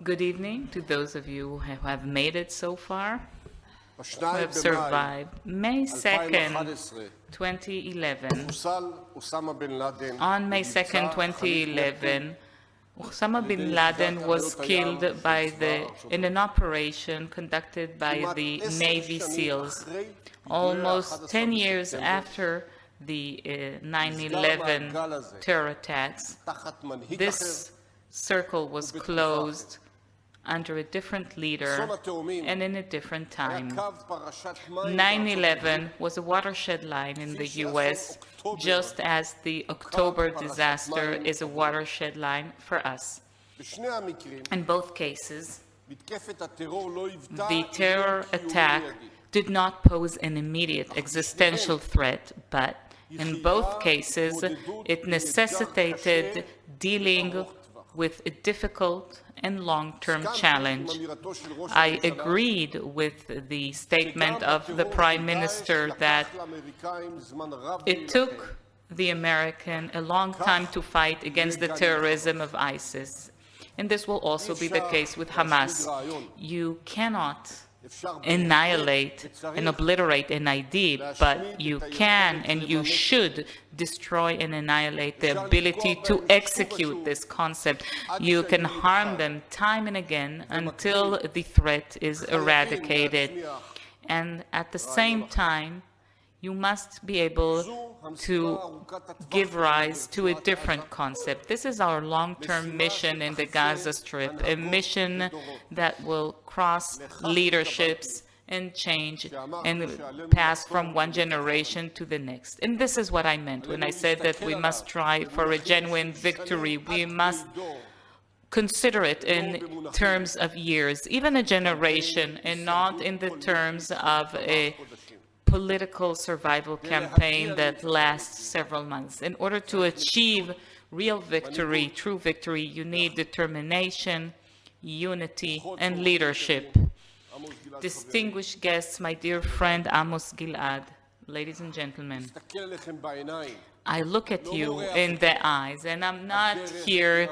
Good evening to those of you who have made it so far, who have survived. May 2nd, 2011. On May 2nd, 2011, Osama bin Laden was killed in an operation conducted by the Navy SEALs. Almost 10 years after the 9/11 terror attacks, this circle was closed under a different leader and in a different time. 9/11 was a watershed line in the US, just as the October disaster is a watershed line for us. In both cases, the terror attack did not pose an immediate existential threat, but in both cases, it necessitated dealing with a difficult and long-term challenge. I agreed with the statement of the Prime Minister that it took the American a long time to fight against the terrorism of ISIS. And this will also be the case with Hamas. You cannot annihilate and obliterate an idea, but you can and you should destroy and annihilate the ability to execute this concept. You can harm them time and again until the threat is eradicated. And at the same time, you must be able to give rise to a different concept. This is our long-term mission in the Gaza Strip, a mission that will cross leaderships and change and pass from one generation to the next. And this is what I meant when I said that we must try for a genuine victory. We must consider it in terms of years, even a generation, and not in the terms of a political survival campaign that lasts several months. In order to achieve real victory, true victory, you need determination, unity, and leadership. Distinguished guests, my dear friend Amos Gilad, ladies and gentlemen, I look at you in the eyes, and I'm not here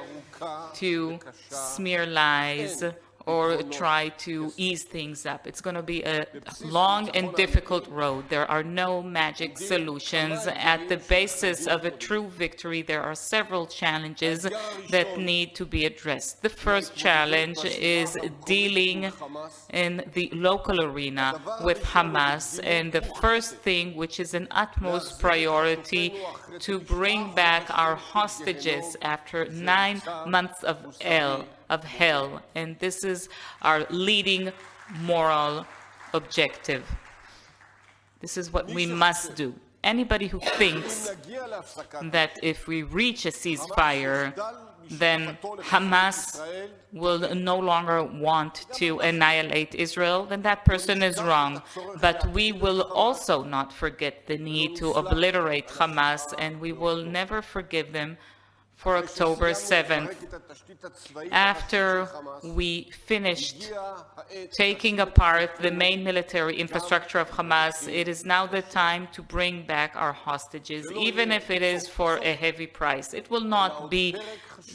to smear lies or try to ease things up. It's going to be a long and difficult road. There are no magic solutions. At the basis of a true victory, there are several challenges that need to be addressed. The first challenge is dealing in the local arena with Hamas, and the first thing, which is an utmost priority, to bring back our hostages after 9 months of hell, and this is our leading moral objective. This is what we must do. Anybody who thinks that if we reach a ceasefire, then Hamas will no longer want to annihilate Israel, then that person is wrong. But we will also not forget the need to obliterate Hamas, and we will never forgive them for October 7th. After we finished taking apart the main military infrastructure of Hamas, it is now the time to bring back our hostages, even if it is for a heavy price. It will not be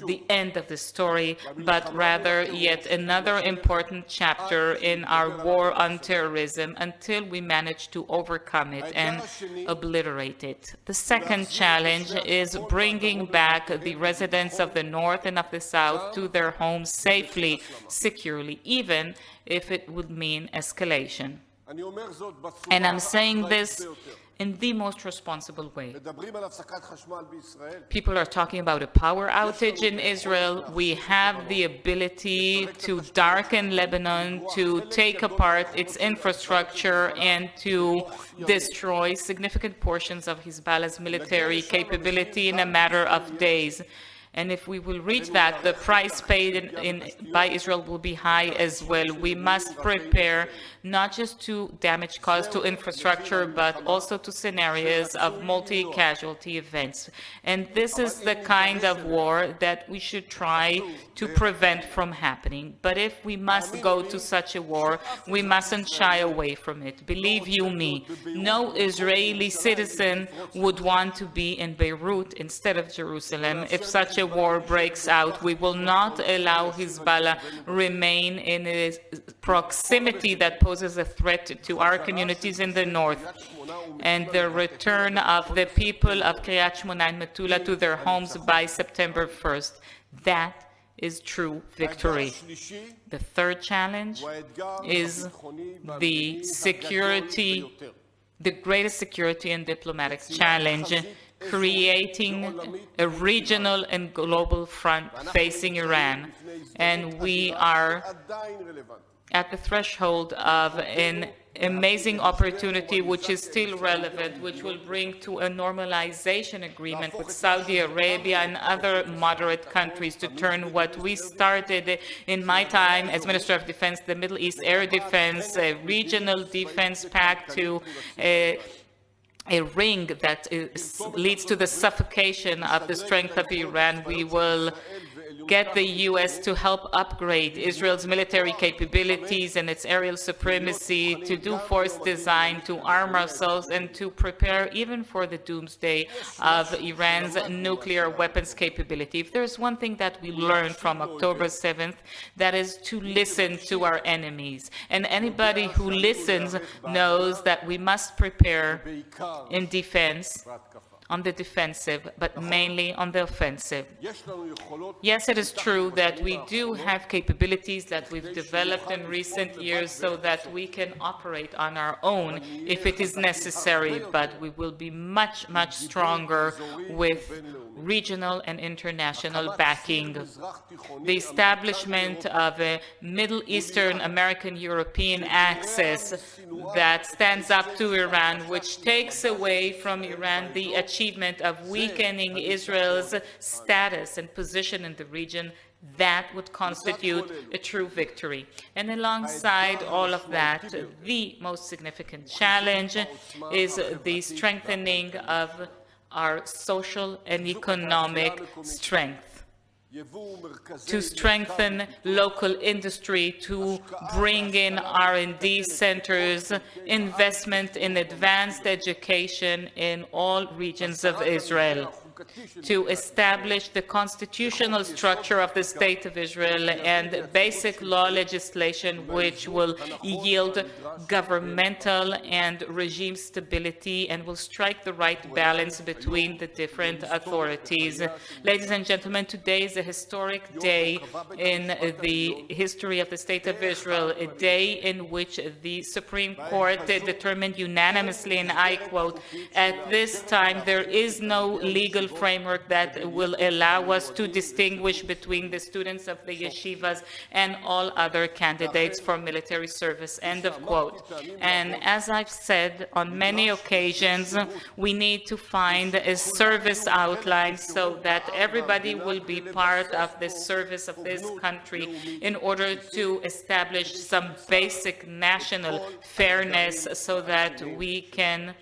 the end of the story, but rather yet another important chapter in our war on terrorism until we manage to overcome it and obliterate it. The second challenge is bringing back the residents of the North and of the South to their homes safely, securely, even if it would mean escalation. And I'm saying this in the most responsible way. People are talking about a power outage in Israel. We have the ability to darken Lebanon, to take apart its infrastructure, and to destroy significant portions of Hezbollah's military capability in a matter of days. And if we will reach that, the price paid by Israel will be high as well. We must prepare not just to damage caused to infrastructure, but also to scenarios of multi-casualty events. And this is the kind of war that we should try to prevent from happening. But if we must go to such a war, we mustn't shy away from it. Believe you me, no Israeli citizen would want to be in Beirut instead of Jerusalem if such a a war breaks out. We will not allow Hezbollah remain in a proximity that poses a threat to our communities in the north. And the return of the people of Kiryat Shmona and Metula to their homes by September 1st. That is true victory. The third challenge is the security, the greatest security and diplomatic challenge, creating a regional and global front facing Iran. And we are at the threshold of an amazing opportunity which is still relevant, which will bring to a normalization agreement with Saudi Arabia and other moderate countries to turn what we started in my time as Minister of Defense, the Middle East Air Defense, a regional defense pact, to a ring that leads to the suffocation of the strength of Iran. We will get the U.S. to help upgrade Israel's military capabilities and its aerial supremacy, to do force design, to arm ourselves, and to prepare even for the doomsday of Iran's nuclear weapons capability. If there's one thing that we learned from October 7th, that is to listen to our enemies. And anybody who listens knows that we must prepare in defense, on the defensive, but mainly on the offensive. Yes, it is true that we do have capabilities that we've developed in recent years so that we can operate on our own if it is necessary, but we will be much, much stronger with regional and international backing. The establishment of a Middle Eastern American-European axis that stands up to Iran, which takes away from Iran the achievement of weakening Israel's status and position in the region, that would constitute a true victory. And alongside all of that, the most significant challenge is the strengthening of our social and economic strength, to strengthen local industry, to bring in R&D centers, investment in advanced education in all regions of Israel, to establish the constitutional structure of the State of Israel and basic law legislation which will yield governmental and regime stability and will strike the right balance between the different authorities. Ladies and gentlemen, today is a historic day in the history of the State of Israel, a day in which the Supreme Court determined unanimously, and I quote, "At this time there is no legal framework that will allow us to distinguish between the students of the yeshivas and all other candidates for military service," end of quote. And as I've said on many occasions, we need to find a service outline so that everybody will be part of the service of this country in order to establish some basic national fairness so that we can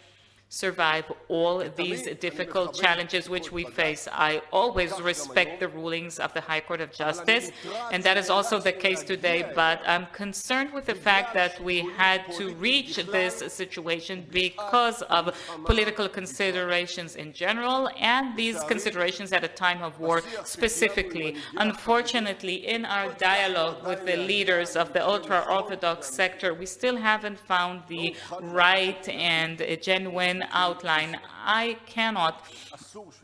survive all these difficult challenges which we face. I always respect the rulings of the High Court of Justice, and that is also the case today, but I'm concerned with the fact that we had to reach this situation because of political considerations in general and these considerations at a time of war specifically. Unfortunately, in our dialogue with the leaders of the ultra-Orthodox sector, we still haven't found the right and genuine outline. I cannot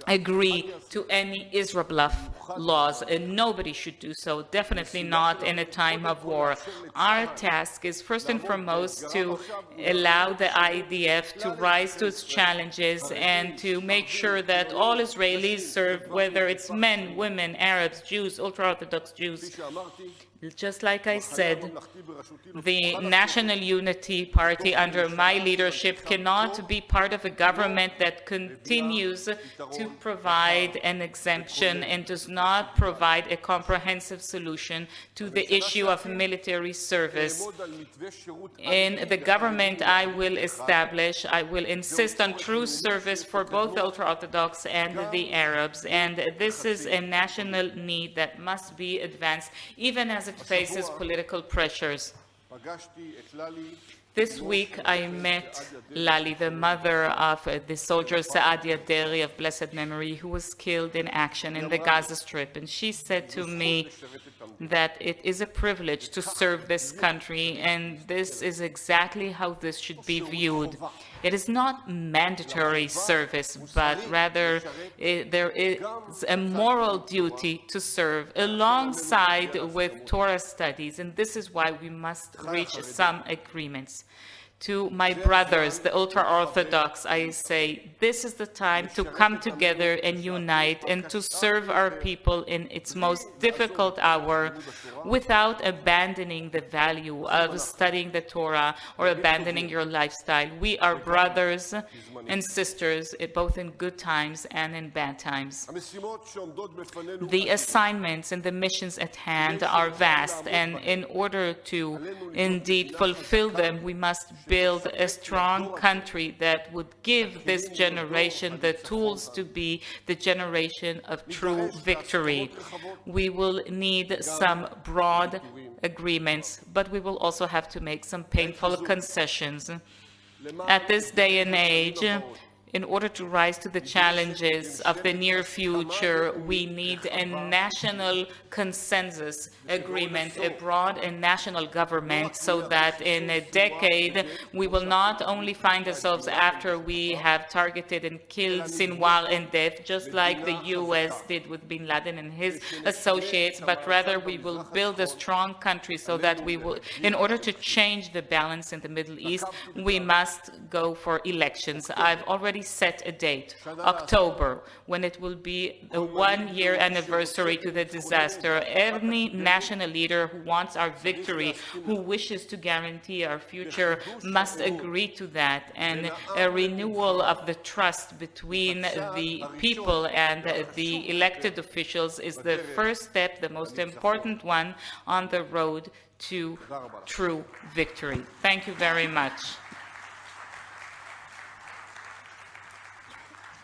agree to any Israel laws, and nobody should do so, definitely not in a time of war. Our task is first and foremost to allow the IDF to rise to its challenges and to make sure that all Israelis serve, whether it's men, women, Arabs, Jews, ultra-Orthodox Jews. Just like I said, the National Unity Party under my leadership cannot be part of a government that continues to provide an exemption and does not provide a comprehensive solution to the issue of military service. In the government I will establish, I will insist on true service for both the ultra-Orthodox and the Arabs, and this is a national need that must be advanced even as it faces political pressures. This week, I met Lali, the mother of the soldier Saadia Deri of blessed memory, who was killed in action in the Gaza Strip. And she said to me that it is a privilege to serve this country, and this is exactly how this should be viewed. It is not mandatory service, but rather there is a moral duty to serve alongside with Torah studies, and this is why we must reach some agreements. To my brothers, the ultra-Orthodox, I say, this is the time to come together and unite and to serve our people in its most difficult hour without abandoning the value of studying the Torah or abandoning your lifestyle. We are brothers and sisters, both in good times and in bad times. The assignments and the missions at hand are vast, and in order to indeed fulfill them, we must build a strong country that would give this generation the tools to be the generation of true victory. We will need some broad agreements, but we will also have to make some painful concessions. At this day and age, in order to rise to the challenges of the near future, we need a national consensus agreement, a broad and national government, so that in a decade we will not only find ourselves after we have targeted and killed Sinwar and Dev, just like the U.S. did with Bin Laden and his associates, but rather we will build a strong country so that we will, in order to change the balance in the Middle East, we must go for elections. I've already set a date, October, when it will be a one-year anniversary to the disaster. Any national leader who wants our victory, who wishes to guarantee our future, must agree to that. And a renewal of the trust between the people and the elected officials is the first step, the most important one on the road to true victory. Thank you very much.